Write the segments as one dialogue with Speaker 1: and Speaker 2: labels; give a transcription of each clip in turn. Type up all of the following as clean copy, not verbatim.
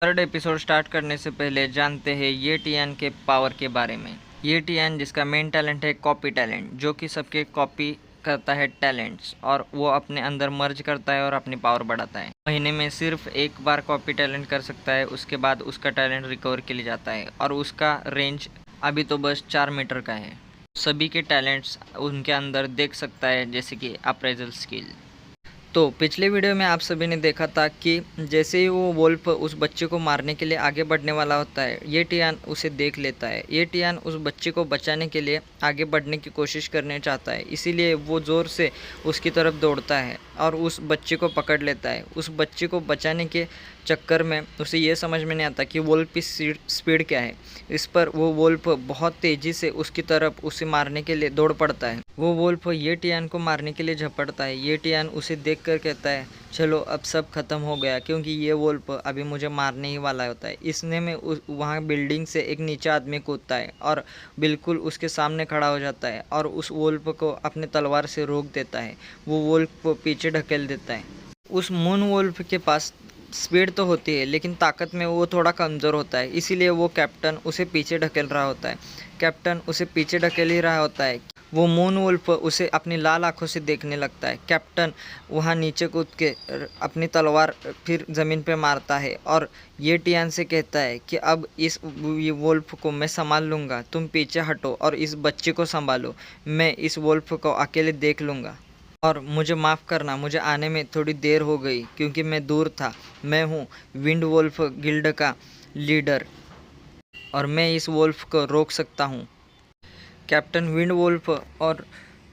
Speaker 1: Third episode start करने से पहले जानते हैं ये टियान के पावर के बारे में। ये टियान जिसका मेन टैलेंट है कॉपी टैलेंट, जो कि सबके कॉपी करता है टैलेंट्स और वो अपने अंदर मर्ज करता है और अपनी पावर बढ़ाता है। महीने में सिर्फ एक बार कॉपी टैलेंट कर सकता है, उसके बाद उसका टैलेंट रिकवर के लिए जाता है और उसका रेंज अभी तो बस 4 मीटर का है। सभी के टैलेंट्स उनके अंदर देख सकता है, जैसे कि अप्रेजल स्किल। तो पिछले वीडियो में आप सभी ने देखा था कि जैसे ही वो वोल्फ उस बच्चे को मारने के लिए आगे बढ़ने वाला होता है, ये टियान उसे देख लेता है। ये टियान उस बच्चे को बचाने के लिए आगे बढ़ने की कोशिश करने चाहता है, इसीलिए वो ज़ोर से उसकी तरफ दौड़ता है और उस बच्चे को पकड़ लेता है। उस बच्चे को बचाने के चक्कर में उसे ये समझ में नहीं आता कि वोल्फ की स्पीड क्या है। इस पर वो वोल्फ बहुत तेज़ी से उसकी तरफ उसे मारने के लिए दौड़ पड़ता है। वो वोल्फ ये टियान को मारने के लिए झपटता है। ये टियान उसे देख कर कहता है, चलो अब सब खत्म हो गया, क्योंकि ये वोल्फ अभी मुझे मारने ही वाला होता है। इसने में वहाँ बिल्डिंग से एक नीचा आदमी कूदता है और बिल्कुल उसके सामने खड़ा हो जाता है और उस वोल्फ को अपने तलवार से रोक देता है। वो वोल्फ को पीछे ढकेल देता है। उस मून वोल्फ के पास स्पीड तो होती है, लेकिन ताकत में वो थोड़ा कमज़ोर होता है, इसीलिए वो कैप्टन उसे पीछे ढकेल रहा होता है। कैप्टन उसे पीछे ढकेल ही रहा होता है। वो मून वुल्फ उसे अपनी लाल आंखों से देखने लगता है। कैप्टन वहाँ नीचे कूद के अपनी तलवार फिर ज़मीन पे मारता है और ये टियान से कहता है कि अब इस वुल्फ को मैं संभाल लूँगा, तुम पीछे हटो और इस बच्चे को संभालो, मैं इस वुल्फ को अकेले देख लूँगा। और मुझे माफ़ करना, मुझे आने में थोड़ी देर हो गई क्योंकि मैं दूर था। मैं हूँ विंड वुल्फ गिल्ड का लीडर और मैं इस वुल्फ को रोक सकता हूँ। कैप्टन विंड वुल्फ और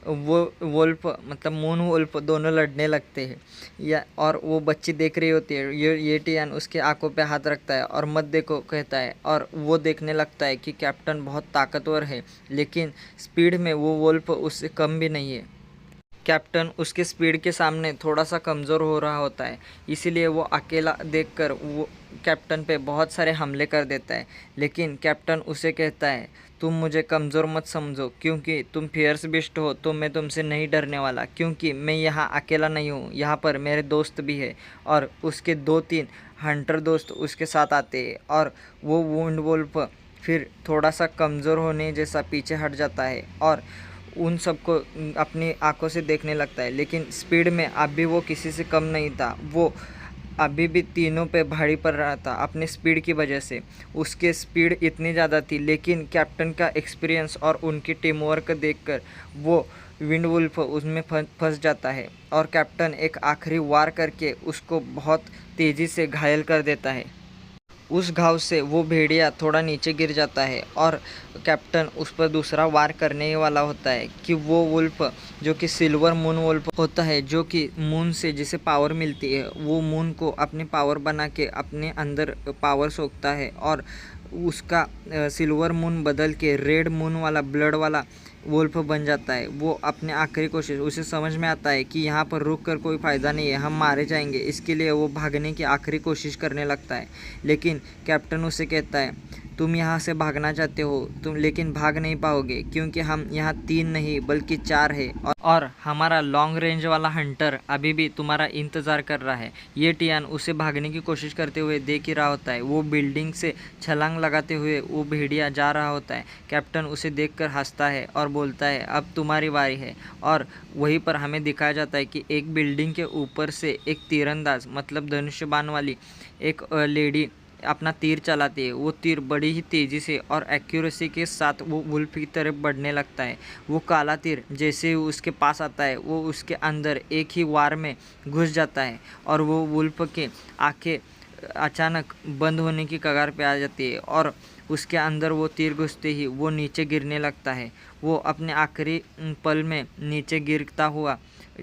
Speaker 1: वो वुल्फ मतलब मून वुल्फ दोनों लड़ने लगते हैं और वो बच्ची देख रही होती है। ये टियान उसके आंखों पे हाथ रखता है और मत देखो कहता है और वो देखने लगता है कि कैप्टन बहुत ताकतवर है, लेकिन स्पीड में वो वुल्फ उससे कम भी नहीं है। कैप्टन उसके स्पीड के सामने थोड़ा सा कमज़ोर हो रहा होता है, इसीलिए वो अकेला देखकर वो कैप्टन पे बहुत सारे हमले कर देता है। लेकिन कैप्टन उसे कहता है, तुम मुझे कमज़ोर मत समझो, क्योंकि तुम फियर्स बिस्ट हो तो मैं तुमसे नहीं डरने वाला, क्योंकि मैं यहाँ अकेला नहीं हूँ, यहाँ पर मेरे दोस्त भी है। और उसके 2-3 हंटर दोस्त उसके साथ आते हैं और वो वुंड वुल्फ फिर थोड़ा सा कमज़ोर होने जैसा पीछे हट जाता है और उन सबको अपनी आंखों से देखने लगता है। लेकिन स्पीड में अभी वो किसी से कम नहीं था। वो अभी भी तीनों पे भारी पड़ रहा था अपनी स्पीड की वजह से। उसके स्पीड इतनी ज़्यादा थी, लेकिन कैप्टन का एक्सपीरियंस और उनकी टीम वर्क देखकर वो विंड वुल्फ उसमें फंस जाता है और कैप्टन एक आखिरी वार करके उसको बहुत तेज़ी से घायल कर देता है। उस घाव से वो भेड़िया थोड़ा नीचे गिर जाता है और कैप्टन उस पर दूसरा वार करने ही वाला होता है कि वो वुल्फ जो कि सिल्वर मून वुल्फ होता है, जो कि मून से जिसे पावर मिलती है, वो मून को अपनी पावर बना के अपने अंदर पावर सोखता है और उसका सिल्वर मून बदल के रेड मून वाला ब्लड वाला वुल्फ बन जाता है। वो अपने आखिरी कोशिश, उसे समझ में आता है कि यहाँ पर रुक कर कोई फ़ायदा नहीं है, हम मारे जाएंगे, इसके लिए वो भागने की आखिरी कोशिश करने लगता है। लेकिन कैप्टन उसे कहता है, तुम यहाँ से भागना चाहते हो तुम, लेकिन भाग नहीं पाओगे, क्योंकि हम यहाँ 3 नहीं बल्कि 4 है और हमारा लॉन्ग रेंज वाला हंटर अभी भी तुम्हारा इंतज़ार कर रहा है। ये टियान उसे भागने की कोशिश करते हुए देख ही रहा होता है। वो बिल्डिंग से छलांग लगाते हुए वो भेड़िया जा रहा होता है। कैप्टन उसे देखकर हंसता है और बोलता है, अब तुम्हारी बारी है। और वहीं पर हमें दिखाया जाता है कि एक बिल्डिंग के ऊपर से एक तीरंदाज मतलब धनुष्य बाण वाली एक लेडी अपना तीर चलाती है। वो तीर बड़ी ही तेज़ी से और एक्यूरेसी के साथ वो वुल्फ की तरफ बढ़ने लगता है। वो काला तीर जैसे ही उसके पास आता है, वो उसके अंदर एक ही वार में घुस जाता है और वो वुल्फ के आंखें अचानक बंद होने की कगार पे आ जाती है और उसके अंदर वो तीर घुसते ही वो नीचे गिरने लगता है। वो अपने आखिरी पल में नीचे गिरता हुआ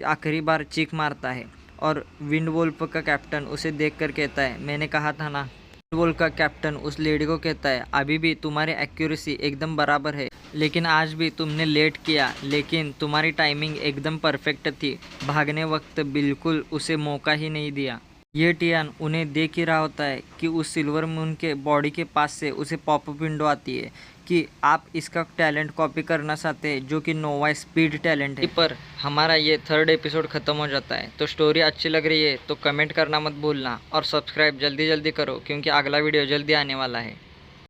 Speaker 1: आखिरी बार चीख मारता है और विंड वुल्फ का कैप्टन उसे देखकर कहता है, मैंने कहा था ना। वुल्फ का कैप्टन उस लेडी को कहता है, अभी भी तुम्हारी एक्यूरेसी एकदम बराबर है, लेकिन आज भी तुमने लेट किया, लेकिन तुम्हारी टाइमिंग एकदम परफेक्ट थी, भागने वक्त बिल्कुल उसे मौका ही नहीं दिया। ये टियान उन्हें देख ही रहा होता है कि उस सिल्वर मून के बॉडी के पास से उसे पॉपअप विंडो आती है कि आप इसका टैलेंट कॉपी करना चाहते हैं, जो कि नोवा स्पीड टैलेंट है। पर हमारा ये 3rd एपिसोड ख़त्म हो जाता है। तो स्टोरी अच्छी लग रही है तो कमेंट करना मत भूलना और सब्सक्राइब जल्दी जल्दी करो, क्योंकि अगला वीडियो जल्दी आने वाला है।